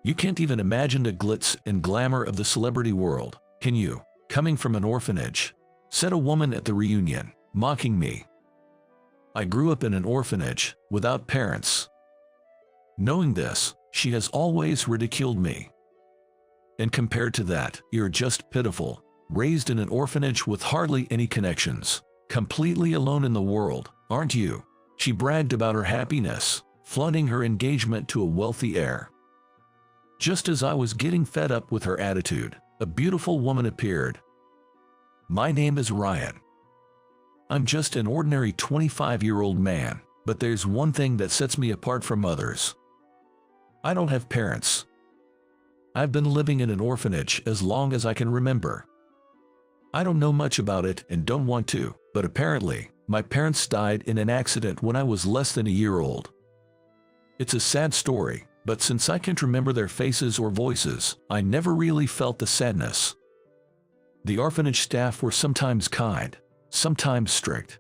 You can't even imagine the glitz and glamour of the celebrity world, can you? Coming from an orphanage, said a woman at the reunion, mocking me. I grew up in an orphanage, without parents. Knowing this, she has always ridiculed me. And compared to that, you're just pitiful, raised in an orphanage with hardly any connections, completely alone in the world, aren't you? She bragged about her happiness, flaunting her engagement to a wealthy heir. Just as I was getting fed up with her attitude, a beautiful woman appeared. My name is Ryan. I'm just an ordinary 25-year-old man, but there's one thing that sets me apart from others. I don't have parents. I've been living in an orphanage as long as I can remember. I don't know much about it and don't want to, but apparently, my parents died in an accident when I was less than a year old. It's a sad story, but since I can't remember their faces or voices, I never really felt the sadness. The orphanage staff were sometimes kind, sometimes strict.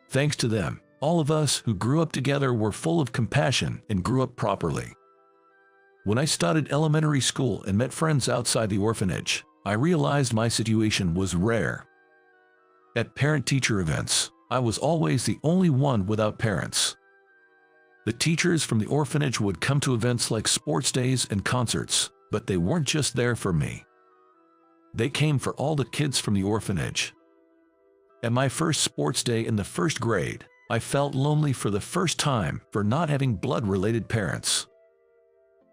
Thanks to them, all of us who grew up together were full of compassion and grew up properly. When I started elementary school and met friends outside the orphanage, I realized my situation was rare. At parent-teacher events, I was always the only one without parents. The teachers from the orphanage would come to events like sports days and concerts, but they weren't just there for me. They came for all the kids from the orphanage. At my first sports day in the first grade, I felt lonely for the first time for not having blood-related parents.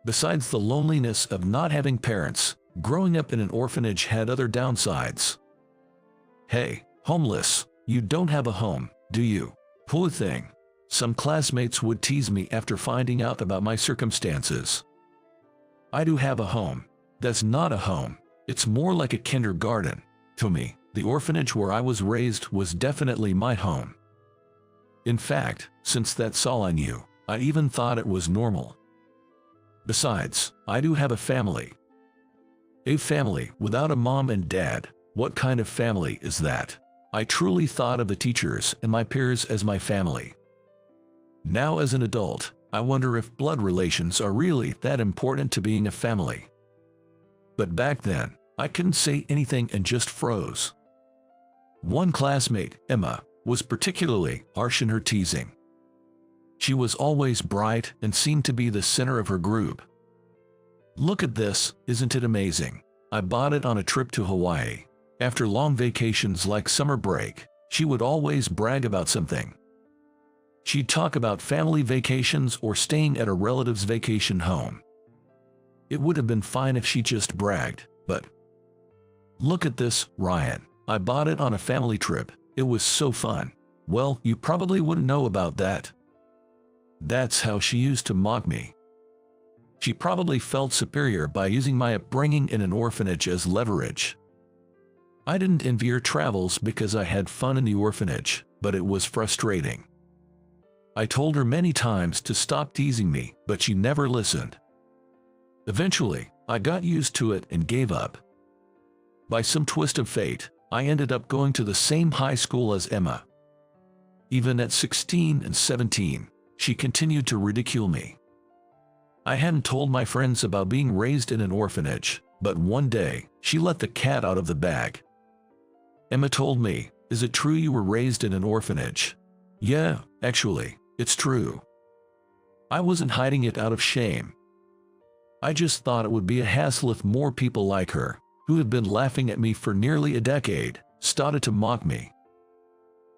Besides the loneliness of not having parents, growing up in an orphanage had other downsides. Hey, homeless, you don't have a home, do you? Poor thing. Some classmates would tease me after finding out about my circumstances. I do have a home. That's not a home. It's more like a kindergarten. To me, the orphanage where I was raised was definitely my home. In fact, since that's all I knew, I even thought it was normal. Besides, I do have a family. A family without a mom and dad. What kind of family is that? I truly thought of the teachers and my peers as my family. Now as an adult, I wonder if blood relations are really that important to being a family. But back then, I couldn't say anything and just froze. One classmate, Emma, was particularly harsh in her teasing. She was always bright and seemed to be the center of her group. Look at this, isn't it amazing? I bought it on a trip to Hawaii. After long vacations like summer break, she would always brag about something. She'd talk about family vacations or staying at a relative's vacation home. It would have been fine if she just bragged, but look at this, Ryan. I bought it on a family trip. It was so fun. Well, you probably wouldn't know about that. That's how she used to mock me. She probably felt superior by using my upbringing in an orphanage as leverage. I didn't envy her travels because I had fun in the orphanage, but it was frustrating. I told her many times to stop teasing me, but she never listened. Eventually, I got used to it and gave up. By some twist of fate, I ended up going to the same high school as Emma. Even at 16 and 17, she continued to ridicule me. I hadn't told my friends about being raised in an orphanage, but one day, she let the cat out of the bag. Emma told me, "Is it true you were raised in an orphanage?" "Yeah, actually, it's true." I wasn't hiding it out of shame. I just thought it would be a hassle if more people like her, who had been laughing at me for nearly a decade, started to mock me.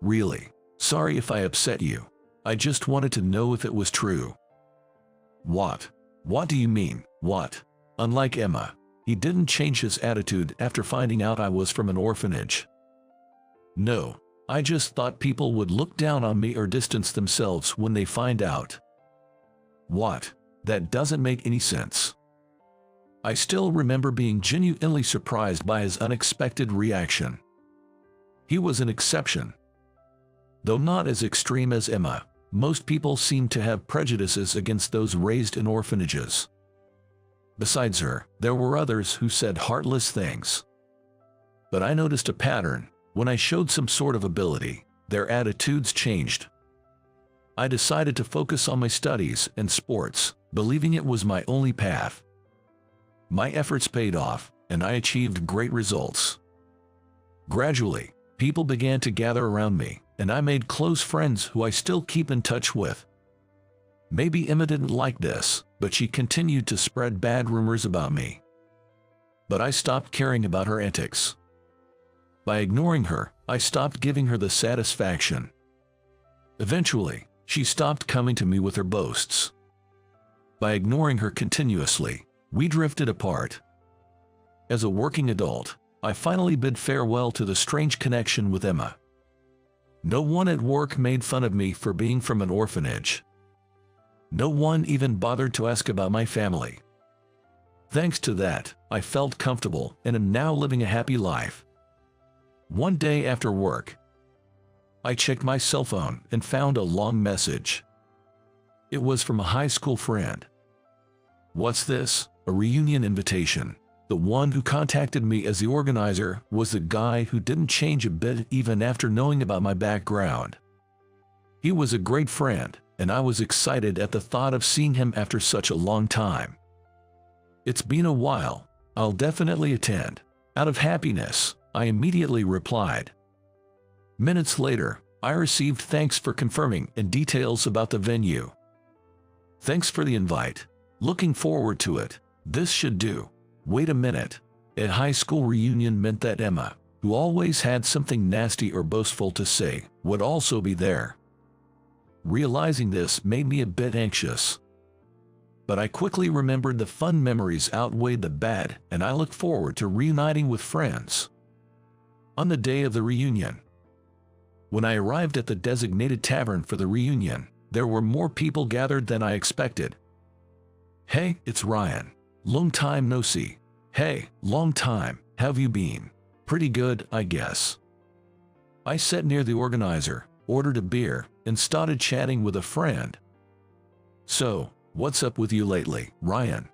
Really, sorry if I upset you. I just wanted to know if it was true. What? What do you mean, what? Unlike Emma, he didn't change his attitude after finding out I was from an orphanage. No, I just thought people would look down on me or distance themselves when they find out. What? That doesn't make any sense. I still remember being genuinely surprised by his unexpected reaction. He was an exception. Though not as extreme as Emma, most people seem to have prejudices against those raised in orphanages. Besides her, there were others who said heartless things. But I noticed a pattern. When I showed some sort of ability, their attitudes changed. I decided to focus on my studies and sports, believing it was my only path. My efforts paid off, and I achieved great results. Gradually, people began to gather around me, and I made close friends who I still keep in touch with. Maybe Emma didn't like this, but she continued to spread bad rumors about me. But I stopped caring about her antics. By ignoring her, I stopped giving her the satisfaction. Eventually, she stopped coming to me with her boasts. By ignoring her continuously, we drifted apart. As a working adult, I finally bid farewell to the strange connection with Emma. No one at work made fun of me for being from an orphanage. No one even bothered to ask about my family. Thanks to that, I felt comfortable and am now living a happy life. One day after work, I checked my cell phone and found a long message. It was from a high school friend. What's this? A reunion invitation. The one who contacted me as the organizer was the guy who didn't change a bit even after knowing about my background. He was a great friend, and I was excited at the thought of seeing him after such a long time. It's been a while. I'll definitely attend. Out of happiness, I immediately replied. Minutes later, I received thanks for confirming and details about the venue. Thanks for the invite. Looking forward to it. This should do. Wait a minute. A high school reunion meant that Emma, who always had something nasty or boastful to say, would also be there. Realizing this made me a bit anxious. But I quickly remembered the fun memories outweighed the bad, and I looked forward to reuniting with friends. On the day of the reunion, when I arrived at the designated tavern for the reunion, there were more people gathered than I expected. Hey, it's Ryan. Long time no see. Hey, long time, how've you been? Pretty good, I guess. I sat near the organizer, ordered a beer, and started chatting with a friend. So, what's up with you lately, Ryan?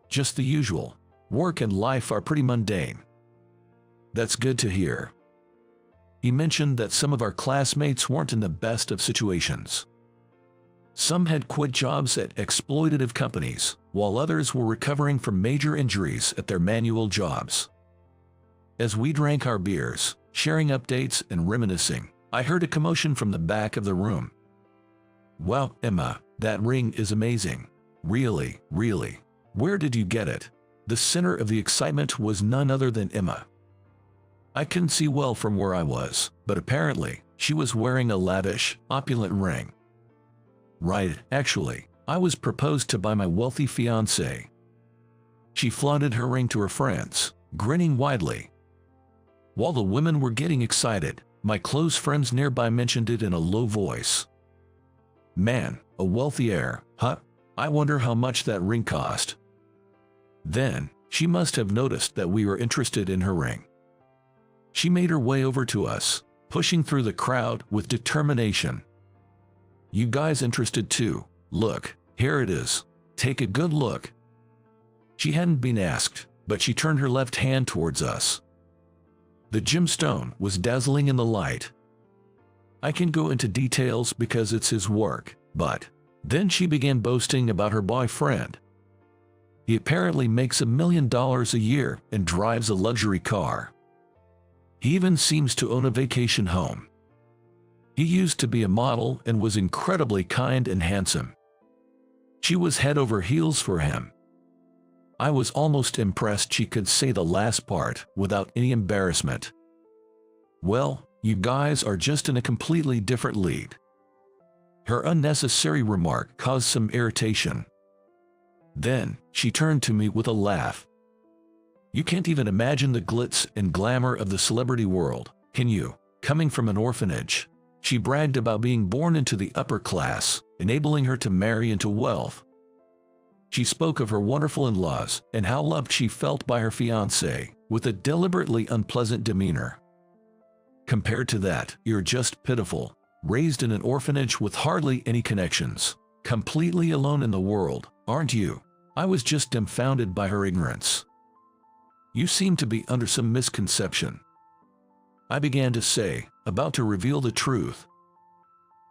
Just the usual. Work and life are pretty mundane. That's good to hear. He mentioned that some of our classmates weren't in the best of situations. Some had quit jobs at exploitative companies, while others were recovering from major injuries at their manual jobs. As we drank our beers, sharing updates and reminiscing, I heard a commotion from the back of the room. Wow, Emma, that ring is amazing. Really, really. Where did you get it? The center of the excitement was none other than Emma. I couldn't see well from where I was, but apparently, she was wearing a lavish, opulent ring. Right, actually, I was proposed to by my wealthy fiancé. She flaunted her ring to her friends, grinning widely. While the women were getting excited, my close friends nearby mentioned it in a low voice. Man, a wealthy heir, huh? I wonder how much that ring cost. Then, she must have noticed that we were interested in her ring. She made her way over to us, pushing through the crowd with determination. You guys interested too? Look, here it is. Take a good look. She hadn't been asked, but she turned her left hand towards us. The gemstone was dazzling in the light. I can go into details because it's his work, but then she began boasting about her boyfriend. He apparently makes $1 million a year and drives a luxury car. He even seems to own a vacation home. He used to be a model and was incredibly kind and handsome. She was head over heels for him. I was almost impressed she could say the last part without any embarrassment. Well, you guys are just in a completely different league. Her unnecessary remark caused some irritation. Then, she turned to me with a laugh. You can't even imagine the glitz and glamour of the celebrity world, can you? Coming from an orphanage, she bragged about being born into the upper class, enabling her to marry into wealth. She spoke of her wonderful in-laws and how loved she felt by her fiancé, with a deliberately unpleasant demeanor. Compared to that, you're just pitiful, raised in an orphanage with hardly any connections, completely alone in the world, aren't you? I was just dumbfounded by her ignorance. You seem to be under some misconception, I began to say, about to reveal the truth.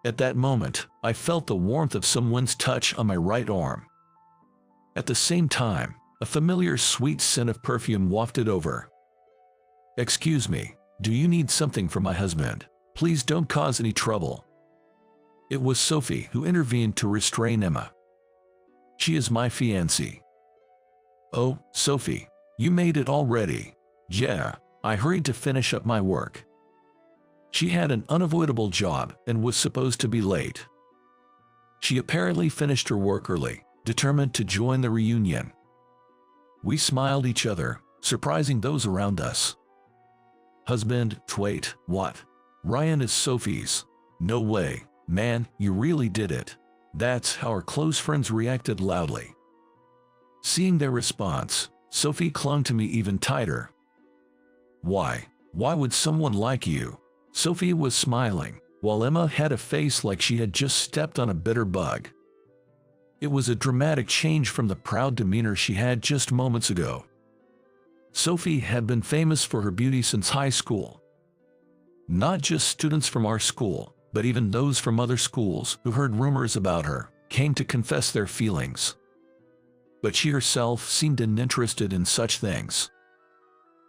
At that moment, I felt the warmth of someone's touch on my right arm. At the same time, a familiar sweet scent of perfume wafted over. "Excuse me, do you need something from my husband? Please don't cause any trouble." It was Sophie who intervened to restrain Emma. "She is my fiancée." "Oh, Sophie, you made it already." "Yeah, I hurried to finish up my work." She had an unavoidable job and was supposed to be late. She apparently finished her work early, determined to join the reunion. We smiled at each other, surprising those around us. "Husband, wait, what? Ryan is Sophie's." "No way, man, you really did it." That's how our close friends reacted loudly. Seeing their response, Sophie clung to me even tighter. Why would someone like you?" Sophie was smiling, while Emma had a face like she had just stepped on a bitter bug. It was a dramatic change from the proud demeanor she had just moments ago. Sophie had been famous for her beauty since high school. Not just students from our school, but even those from other schools who heard rumors about her came to confess their feelings. But she herself seemed uninterested in such things.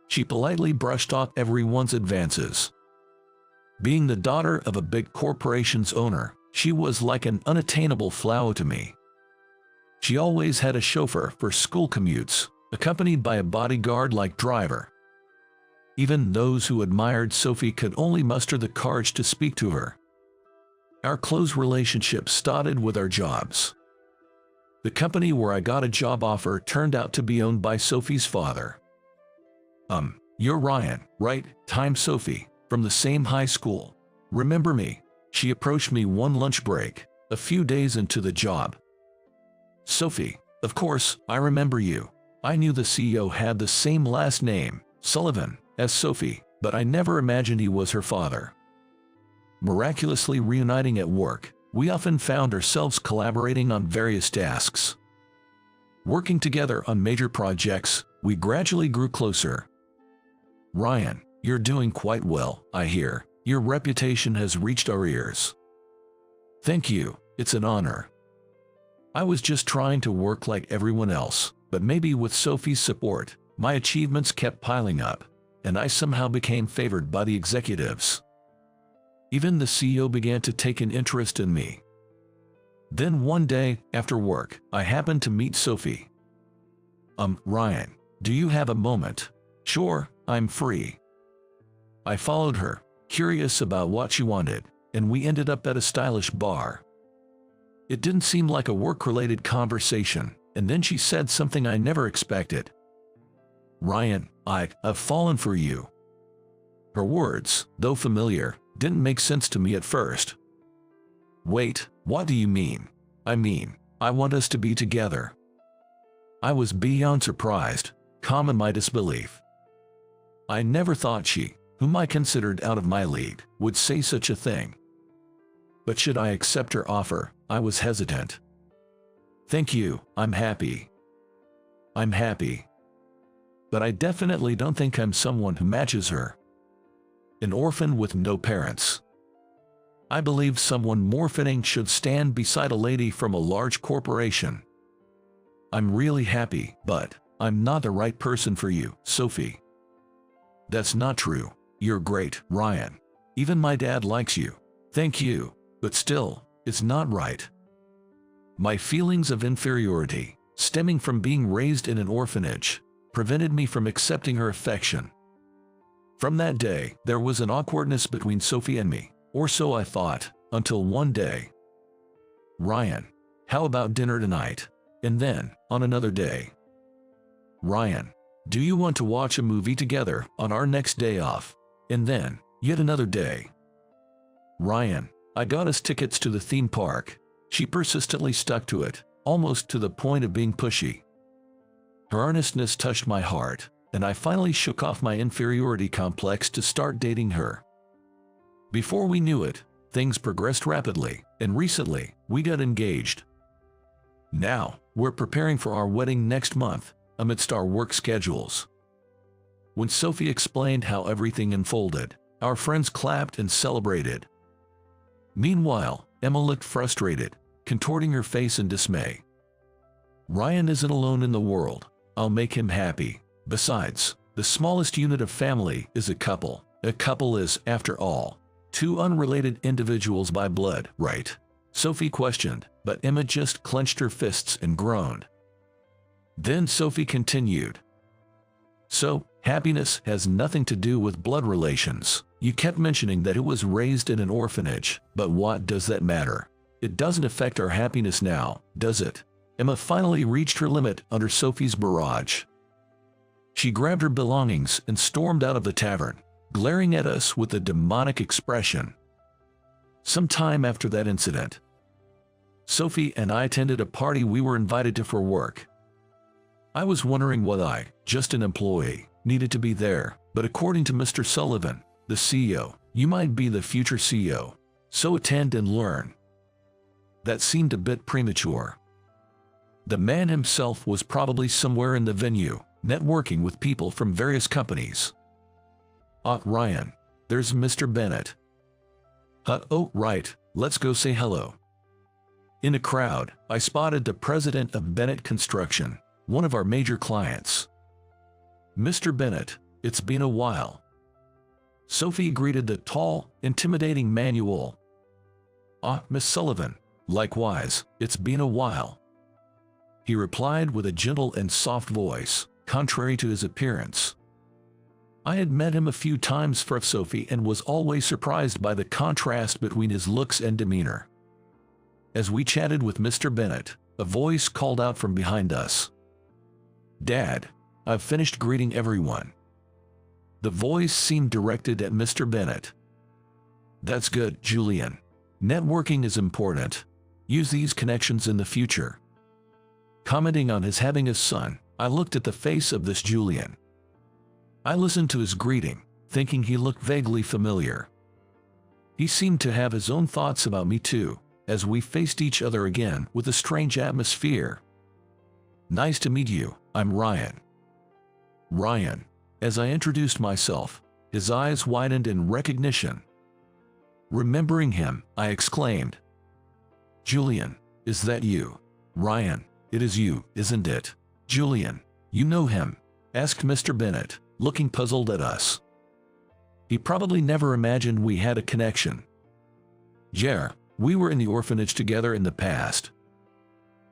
She politely brushed off everyone's advances. Being the daughter of a big corporation's owner, she was like an unattainable flower to me. She always had a chauffeur for school commutes, accompanied by a bodyguard-like driver. Even those who admired Sophie could only muster the courage to speak to her. Our close relationship started with our jobs. The company where I got a job offer turned out to be owned by Sophie's father. You're Ryan, right? I'm Sophie, from the same high school. Remember me?" She approached me one lunch break, a few days into the job. "Sophie, of course, I remember you. I knew the CEO had the same last name, Sullivan, as Sophie, but I never imagined he was her father." Miraculously reuniting at work, we often found ourselves collaborating on various tasks. Working together on major projects, we gradually grew closer. "Ryan, you're doing quite well, I hear. Your reputation has reached our ears." "Thank you, it's an honor. I was just trying to work like everyone else, but maybe with Sophie's support, my achievements kept piling up, and I somehow became favored by the executives. Even the CEO began to take an interest in me. Then one day, after work, I happened to meet Sophie. Ryan, do you have a moment?" "Sure, I'm free." I followed her, curious about what she wanted, and we ended up at a stylish bar. It didn't seem like a work-related conversation, and then she said something I never expected. "Ryan, I've fallen for you." Her words, though familiar, didn't make sense to me at first. "Wait, what do you mean?" I want us to be together." I was beyond surprised, calm in my disbelief. I never thought she, whom I considered out of my league, would say such a thing. But should I accept her offer, I was hesitant. "Thank you, I'm happy." "I'm happy. But I definitely don't think I'm someone who matches her. An orphan with no parents. I believe someone more fitting should stand beside a lady from a large corporation. I'm really happy, but I'm not the right person for you, Sophie." "That's not true. You're great, Ryan. Even my dad likes you." "Thank you, but still, it's not right." My feelings of inferiority, stemming from being raised in an orphanage, prevented me from accepting her affection. From that day, there was an awkwardness between Sophie and me, or so I thought, until one day. "Ryan, how about dinner tonight?" And then, on another day, "Ryan, do you want to watch a movie together on our next day off?" And then, yet another day. "Ryan, I got us tickets to the theme park." She persistently stuck to it, almost to the point of being pushy. Her earnestness touched my heart, and I finally shook off my inferiority complex to start dating her. Before we knew it, things progressed rapidly, and recently, we got engaged. Now, we're preparing for our wedding next month, amidst our work schedules. When Sophie explained how everything unfolded, our friends clapped and celebrated. Meanwhile, Emma looked frustrated, contorting her face in dismay. Ryan isn't alone in the world. I'll make him happy. Besides, the smallest unit of family is a couple. A couple is, after all, two unrelated individuals by blood, right? Sophie questioned, but Emma just clenched her fists and groaned. Then Sophie continued. So, happiness has nothing to do with blood relations. You kept mentioning that it was raised in an orphanage, but what does that matter? It doesn't affect our happiness now, does it? Emma finally reached her limit under Sophie's barrage. She grabbed her belongings and stormed out of the tavern, glaring at us with a demonic expression. Some time after that incident, Sophie and I attended a party we were invited to for work. I was wondering whether I, just an employee, needed to be there, but according to Mr. Sullivan, the CEO, you might be the future CEO, so attend and learn. That seemed a bit premature. The man himself was probably somewhere in the venue, networking with people from various companies. Ryan, there's Mr. Bennett. Oh, right, let's go say hello. In a crowd, I spotted the president of Bennett Construction, one of our major clients. Mr. Bennett, it's been a while. Sophie greeted the tall, intimidating Manuel. Miss Sullivan, likewise, it's been a while. He replied with a gentle and soft voice, contrary to his appearance. I had met him a few times for Sophie and was always surprised by the contrast between his looks and demeanor. As we chatted with Mr. Bennett, a voice called out from behind us. Dad, I've finished greeting everyone. The voice seemed directed at Mr. Bennett. That's good, Julian. Networking is important. Use these connections in the future. Commenting on his having a son, I looked at the face of this Julian. I listened to his greeting, thinking he looked vaguely familiar. He seemed to have his own thoughts about me too, as we faced each other again with a strange atmosphere. Nice to meet you, I'm Ryan. Ryan. As I introduced myself, his eyes widened in recognition. Remembering him, I exclaimed, Julian, is that you? Ryan, it is you, isn't it? Julian, you know him? Asked Mr. Bennett, looking puzzled at us. He probably never imagined we had a connection. Yeah, we were in the orphanage together in the past.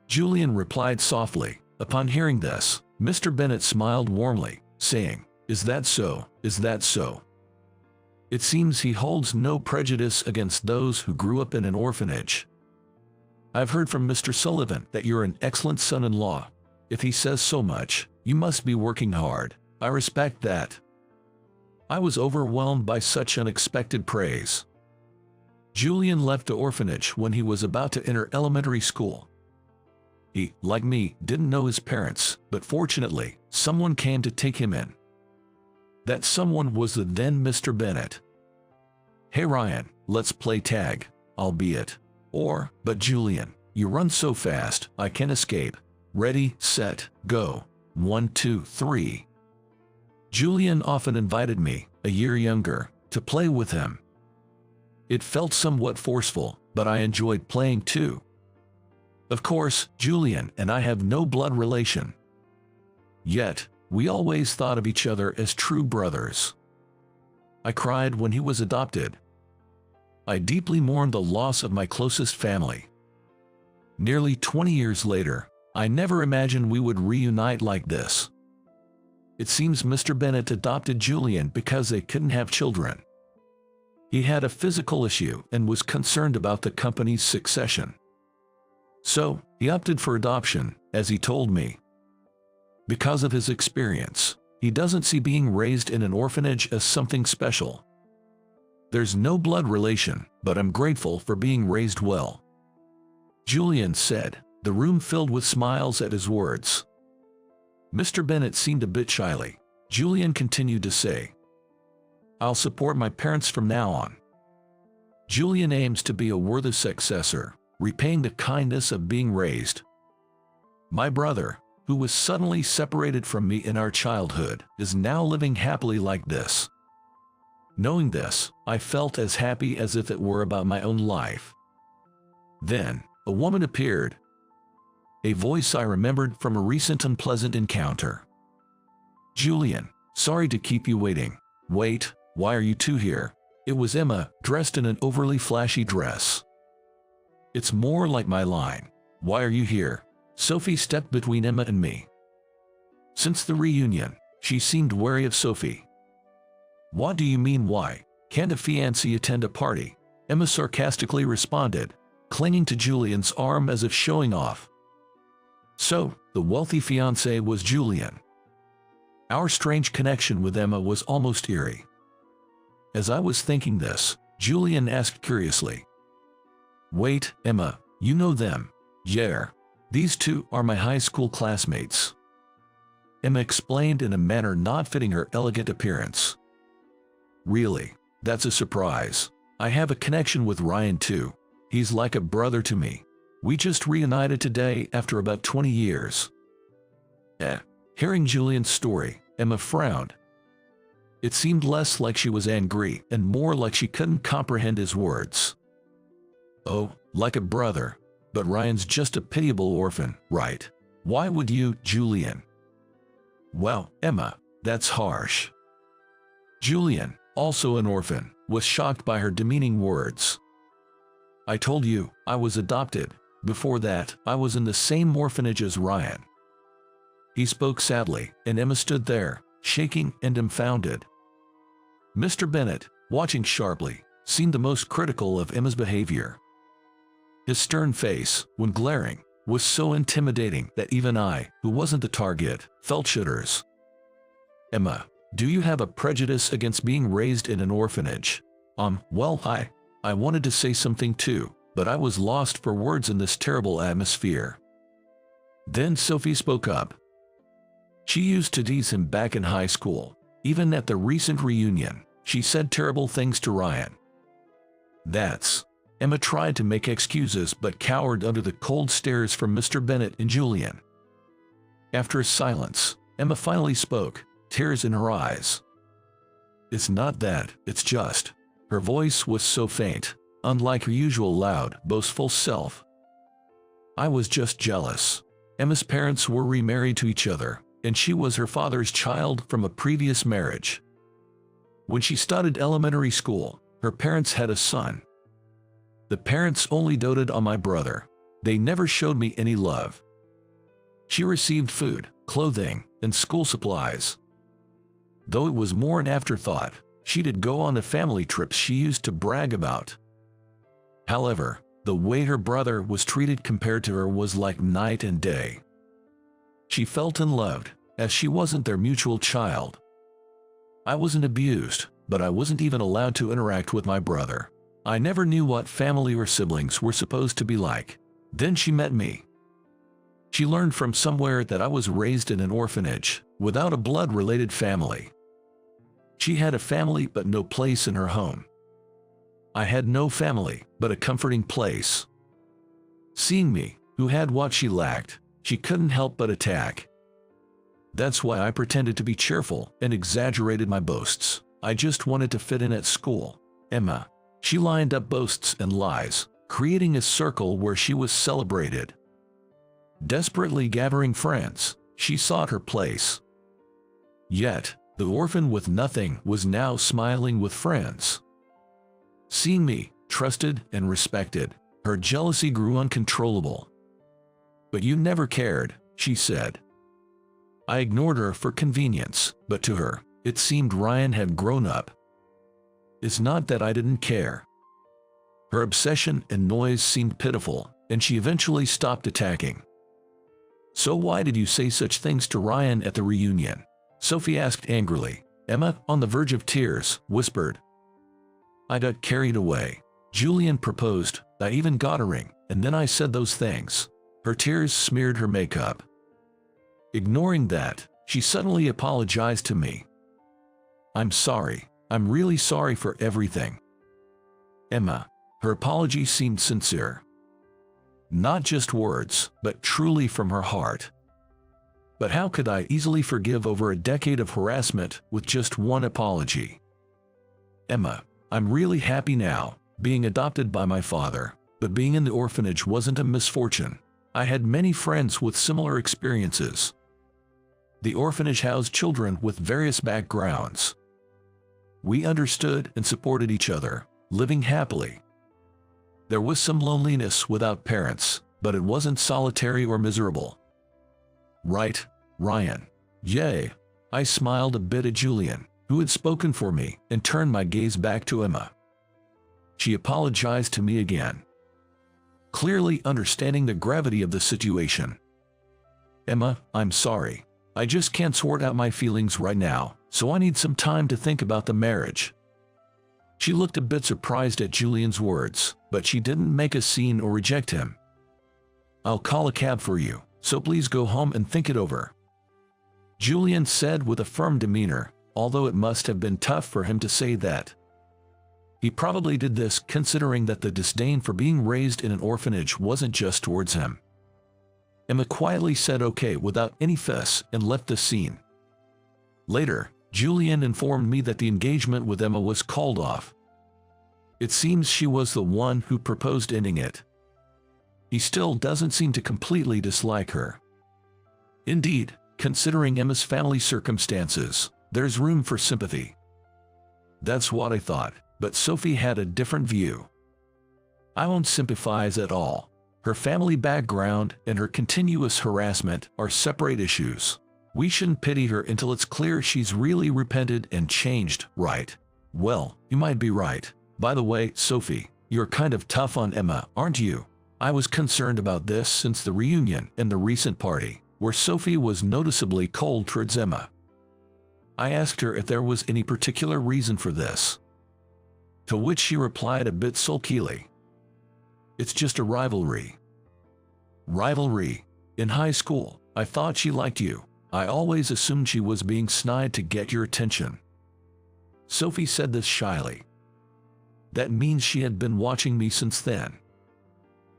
Julian replied softly. Upon hearing this, Mr. Bennett smiled warmly, saying, Is that so? Is that so? It seems he holds no prejudice against those who grew up in an orphanage. I've heard from Mr. Sullivan that you're an excellent son-in-law. If he says so much, you must be working hard. I respect that. I was overwhelmed by such unexpected praise. Julian left the orphanage when he was about to enter elementary school. He, like me, didn't know his parents, but fortunately, someone came to take him in. That someone was the then Mr. Bennett. Hey Ryan, let's play tag, albeit. But Julian, you run so fast, I can't escape. Ready, set, go. 1, 2, 3. Julian often invited me, a year younger, to play with him. It felt somewhat forceful, but I enjoyed playing too. Of course, Julian and I have no blood relation. Yet, we always thought of each other as true brothers. I cried when he was adopted. I deeply mourned the loss of my closest family. Nearly 20 years later, I never imagined we would reunite like this. It seems Mr. Bennett adopted Julian because they couldn't have children. He had a physical issue and was concerned about the company's succession. So, he opted for adoption, as he told me. Because of his experience, he doesn't see being raised in an orphanage as something special. There's no blood relation, but I'm grateful for being raised well. Julian said, the room filled with smiles at his words. Mr. Bennett seemed a bit shyly. Julian continued to say, I'll support my parents from now on. Julian aims to be a worthy successor, repaying the kindness of being raised. My brother, who was suddenly separated from me in our childhood, is now living happily like this. Knowing this, I felt as happy as if it were about my own life. Then, a woman appeared. a voice I remembered from a recent unpleasant encounter. "Julian, sorry to keep you waiting." "Wait, why are you two here?" It was Emma, dressed in an overly flashy dress. "It's more like my line. Why are you here?" Sophie stepped between Emma and me. Since the reunion, she seemed wary of Sophie. "What do you mean why? Can't a fiancé attend a party?" Emma sarcastically responded, clinging to Julian's arm as if showing off. So, the wealthy fiancé was Julian. Our strange connection with Emma was almost eerie. As I was thinking this, Julian asked curiously, "Wait, Emma, you know them?" "Yeah. These two are my high school classmates," Emma explained in a manner not fitting her elegant appearance. "Really? That's a surprise. I have a connection with Ryan too. He's like a brother to me. We just reunited today after about 20 years. Hearing Julian's story, Emma frowned. It seemed less like she was angry and more like she couldn't comprehend his words. "Oh, like a brother. But Ryan's just a pitiable orphan, right? Why would you, Julian?" "Well, Emma, that's harsh." Julian, also an orphan, was shocked by her demeaning words. "I told you, I was adopted. Before that, I was in the same orphanage as Ryan." He spoke sadly, and Emma stood there, shaking and dumbfounded. Mr. Bennett, watching sharply, seemed the most critical of Emma's behavior. His stern face, when glaring, was so intimidating that even I, who wasn't the target, felt shudders. "Emma, do you have a prejudice against being raised in an orphanage?" Well, I wanted to say something too, but I was lost for words in this terrible atmosphere. Then Sophie spoke up. She used to tease him back in high school. Even at the recent reunion, she said terrible things to Ryan. Emma tried to make excuses but cowered under the cold stares from Mr. Bennett and Julian. After a silence, Emma finally spoke, tears in her eyes. "It's not that, it's just..." Her voice was so faint, unlike her usual loud, boastful self. "I was just jealous. Emma's parents were remarried to each other, and she was her father's child from a previous marriage. When she started elementary school, her parents had a son. The parents only doted on my brother. They never showed me any love. She received food, clothing, and school supplies. Though it was more an afterthought, she did go on the family trips she used to brag about. However, the way her brother was treated compared to her was like night and day. She felt unloved, as she wasn't their mutual child. I wasn't abused, but I wasn't even allowed to interact with my brother. I never knew what family or siblings were supposed to be like. Then she met me. She learned from somewhere that I was raised in an orphanage, without a blood-related family. She had a family but no place in her home. I had no family, but a comforting place. Seeing me, who had what she lacked, she couldn't help but attack. That's why I pretended to be cheerful and exaggerated my boasts. I just wanted to fit in at school. Emma. She lined up boasts and lies, creating a circle where she was celebrated. Desperately gathering friends, she sought her place. Yet, the orphan with nothing was now smiling with friends. Seeing me, trusted and respected, her jealousy grew uncontrollable. "But you never cared," she said. I ignored her for convenience, but to her, it seemed Ryan had grown up. It's not that I didn't care. Her obsession and noise seemed pitiful, and she eventually stopped attacking. "So why did you say such things to Ryan at the reunion?" Sophie asked angrily. Emma, on the verge of tears, whispered. "I got carried away. Julian proposed, I even got a ring, and then I said those things." Her tears smeared her makeup. Ignoring that, she suddenly apologized to me. "I'm sorry. I'm really sorry for everything." Emma, her apology seemed sincere. Not just words, but truly from her heart. But how could I easily forgive over a decade of harassment with just one apology? "Emma, I'm really happy now, being adopted by my father, but being in the orphanage wasn't a misfortune. I had many friends with similar experiences. The orphanage housed children with various backgrounds. We understood and supported each other, living happily. There was some loneliness without parents, but it wasn't solitary or miserable. Right, Ryan? Yay! I smiled a bit at Julian, who had spoken for me, and turned my gaze back to Emma. She apologized to me again, clearly understanding the gravity of the situation. Emma, I'm sorry. I just can't sort out my feelings right now, so I need some time to think about the marriage. She looked a bit surprised at Julian's words, but she didn't make a scene or reject him. I'll call a cab for you, so please go home and think it over, Julian said with a firm demeanor, although it must have been tough for him to say that. He probably did this considering that the disdain for being raised in an orphanage wasn't just towards him. Emma quietly said okay without any fuss and left the scene. Later, Julian informed me that the engagement with Emma was called off. It seems she was the one who proposed ending it. He still doesn't seem to completely dislike her. Indeed, considering Emma's family circumstances, there's room for sympathy. That's what I thought, but Sophie had a different view. I won't sympathize at all. Her family background and her continuous harassment are separate issues. We shouldn't pity her until it's clear she's really repented and changed, right? Well, you might be right. By the way, Sophie, you're kind of tough on Emma, aren't you? I was concerned about this since the reunion and the recent party, where Sophie was noticeably cold towards Emma. I asked her if there was any particular reason for this, to which she replied a bit sulkily. It's just a rivalry. Rivalry? In high school, I thought she liked you. I always assumed she was being snide to get your attention. Sophie said this shyly. That means she had been watching me since then.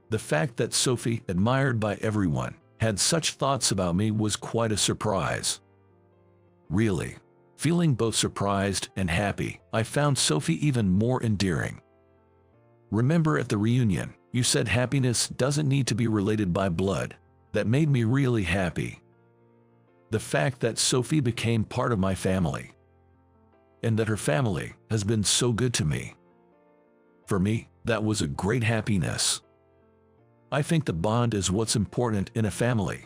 The fact that Sophie, admired by everyone, had such thoughts about me was quite a surprise. Really. Feeling both surprised and happy, I found Sophie even more endearing. Remember at the reunion, you said happiness doesn't need to be related by blood. That made me really happy. The fact that Sophie became part of my family, and that her family has been so good to me. For me, that was a great happiness. I think the bond is what's important in a family.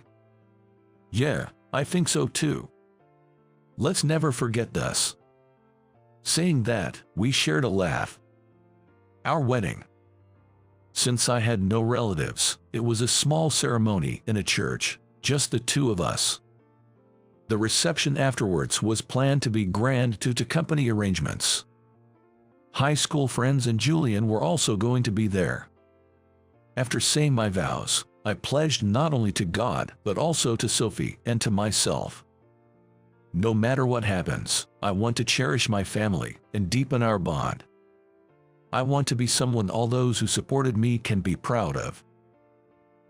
Yeah, I think so too. Let's never forget this. Saying that, we shared a laugh. Our wedding. Since I had no relatives, it was a small ceremony in a church, just the two of us. The reception afterwards was planned to be grand due to company arrangements. High school friends and Julian were also going to be there. After saying my vows, I pledged not only to God but also to Sophie and to myself. No matter what happens, I want to cherish my family and deepen our bond. I want to be someone all those who supported me can be proud of.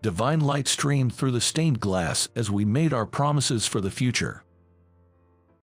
Divine light streamed through the stained glass as we made our promises for the future.